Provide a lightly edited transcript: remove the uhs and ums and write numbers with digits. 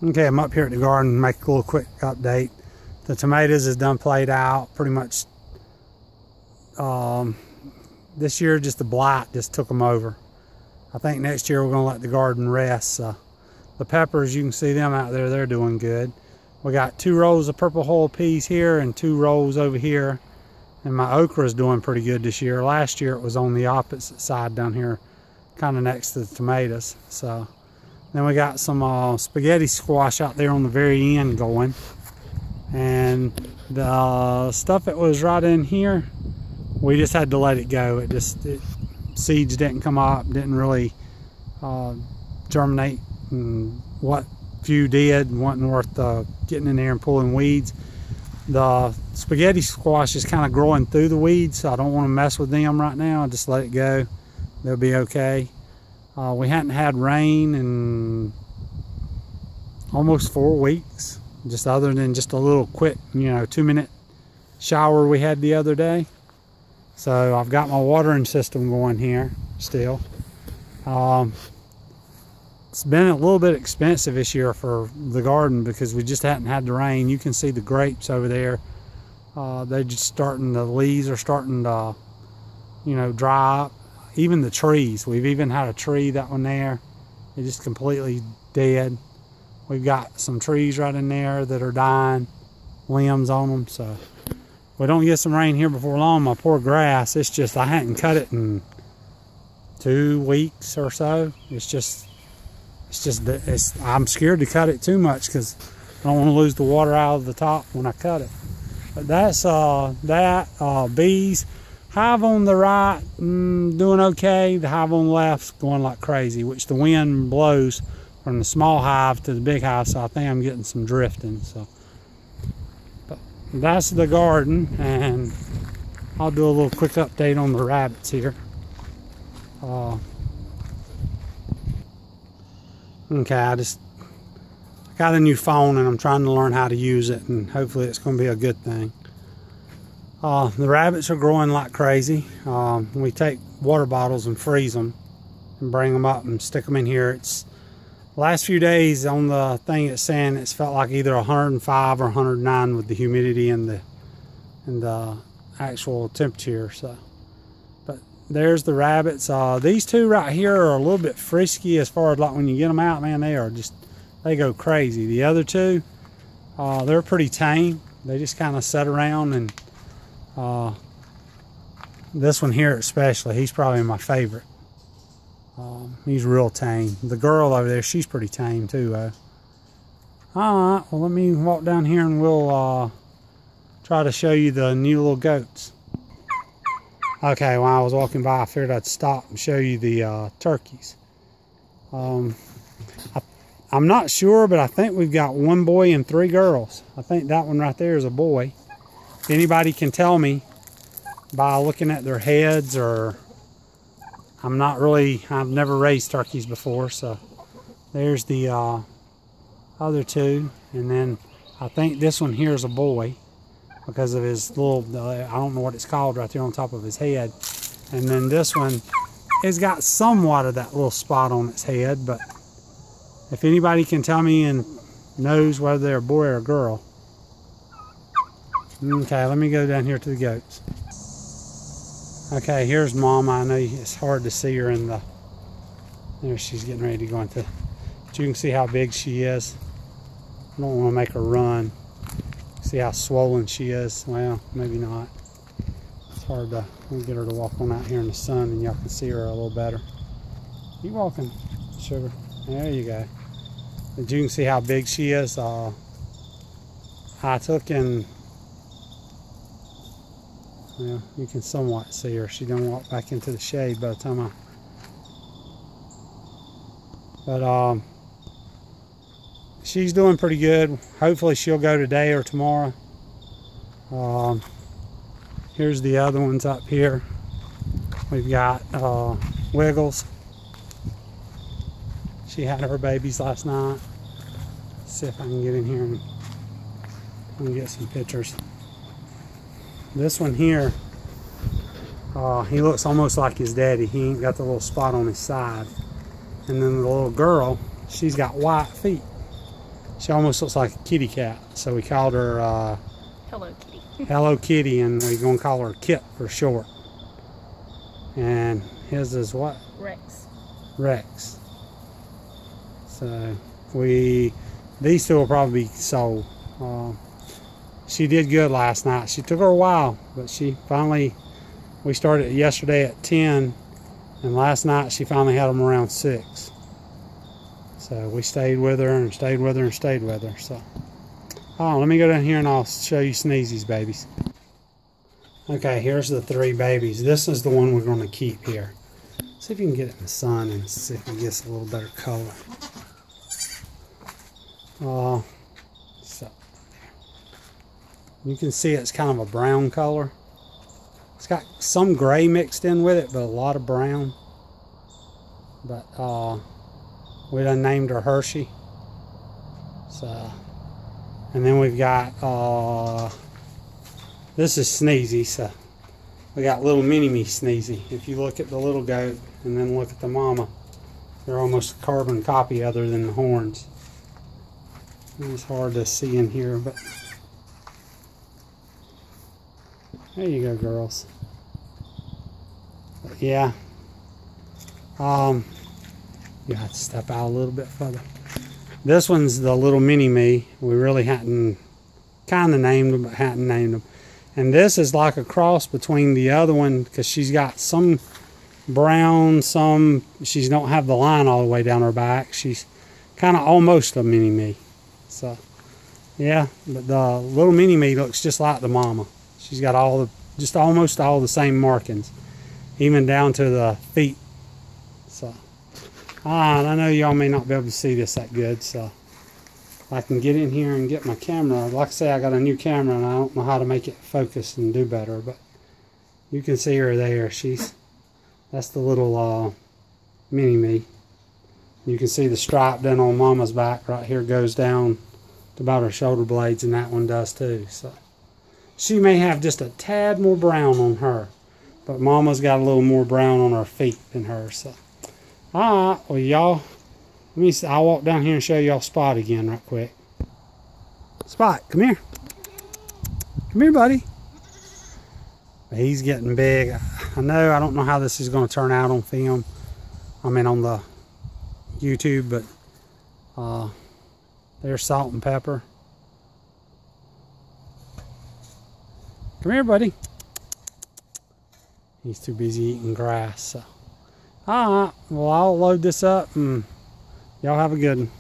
Okay, I'm up here at the garden, make a little quick update. The tomatoes is done played out pretty much. This year just the blight just took them over. I think next year we're going to let the garden rest. The peppers, you can see them out there, they're doing good. We got 2 rows of purple hull peas here and 2 rows over here. And my okra is doing pretty good this year. Last year it was on the opposite side down here, kind of next to the tomatoes. So then we got some spaghetti squash out there on the very end going. And the stuff that was right in here, we just had to let it go. Seeds didn't come up, didn't really germinate, and what few did wasn't worth getting in there and pulling weeds. The spaghetti squash is kind of growing through the weeds, so I don't want to mess with them right now. I'll just let it go. They'll be okay. We hadn't had rain in almost 4 weeks, just other than just a little quick, 2-minute shower we had the other day. So I've got my watering system going here still. It's been a little bit expensive this year for the garden because we just hadn't had the rain. You can see the grapes over there. They're just the leaves are starting to, dry up. Even the trees, we've even had a tree, that one there, it's just completely dead. We've got some trees right in there that are dying, limbs on them. So if we don't get some rain here before long, my poor grass, it's just, I hadn't cut it in 2 weeks or so. I'm scared to cut it too much because I don't want to lose the water out of the top when I cut it. But that's bees. Hive on the right, doing okay. The hive on the left's going like crazy, which the wind blows from the small hive to the big hive, so I think I'm getting some drifting. So, but that's the garden, and I'll do a little quick update on the rabbits here. Okay, I got a new phone and I'm trying to learn how to use it, and hopefully it's going to be a good thing. The rabbits are growing like crazy. We take water bottles and freeze them and bring them up and stick them in here. It's last few days on the thing it's saying it's felt like either 105 or 109 with the humidity and the actual temperature. So, but there's the rabbits. These two right here are a little bit frisky as far as like when you get them out, man, they go crazy. The other two, they're pretty tame. They just kind of sit around, and this one here especially, he's probably my favorite. He's real tame. The girl over there, she's pretty tame too. Alright, well, let me walk down here and we'll try to show you the new little goats. Okay, while I was walking by, I figured I'd stop and show you the turkeys. I'm not sure, but I think we've got 1 boy and 3 girls. I think that one right there is a boy. If anybody can tell me by looking at their heads, or I've never raised turkeys before, so there's the other 2, and then I think this one here is a boy because of his little, I don't know what it's called right there on top of his head, and then this one has got somewhat of that little spot on its head. But if anybody can tell me and knows whether they're a boy or a girl. Okay, let me go down here to the goats. Okay, here's Mama. I know it's hard to see her in the... There, she's getting ready to go into... But you can see how big she is. I don't want to make her run. See how swollen she is? Well, maybe not. It's hard to... Let me get her to walk on out here in the sun and y'all can see her a little better. Keep walking, sugar. There you go. But you can see how big she is. I took and... Well, you can somewhat see her. She done walk back into the shade by the time I... But she's doing pretty good. Hopefully she'll go today or tomorrow. Here's the other ones up here. We've got Wiggles. She had her babies last night. Let's see if I can get in here and get some pictures. This one here, he looks almost like his daddy. He ain't got the little spot on his side. And then the little girl, she's got white feet. She almost looks like a kitty cat, so we called her Hello Kitty. Hello Kitty, and we're gonna call her Kit for short. And his is what? Rex. Rex. So these two will probably be sold. She did good last night. She took her a while, but she finally, we started yesterday at 10, and last night she finally had them around 6. So we stayed with her and stayed with her and stayed with her. So, let me go down here and I'll show you Sneezy's babies. Okay, here's the 3 babies. This is the one we're going to keep here. See if you can get it in the sun and see if it gets a little better color. So you can see it's kind of a brown color. It's got some gray mixed in with it, but a lot of brown. But we done named her Hershey. So, and then we've got this is Sneezy. So we got little mini-me Sneezy. If you look at the little goat and then look at the mama, they're almost a carbon copy other than the horns. It's hard to see in here, but there you go, girls. But yeah, you have to step out a little bit further. This one's the little mini-me. We really hadn't kind of named them, but hadn't named them. And this is like a cross between the other one, because she's got some brown, some she don't have the line all the way down her back. She's kind of almost a mini-me. So yeah, but the little mini-me looks just like the mama. She's got just almost all the same markings, even down to the feet. So I know y'all may not be able to see this that good, so I can get in here and get my camera. Like I say, I got a new camera and I don't know how to make it focus and do better, but you can see her there. That's the little mini-me. You can see the stripe down on mama's back right here goes down to about her shoulder blades, and that one does too. So she may have just a tad more brown on her, but mama's got a little more brown on her feet than her. So alright, well y'all, I'll walk down here and show y'all Spot again right quick. Spot, come here. Come here, buddy. He's getting big. I don't know how this is going to turn out on film. I mean on the YouTube, but there's Salt and Pepper. Come here, buddy. He's too busy eating grass. So alright, well I'll load this up and y'all have a good one.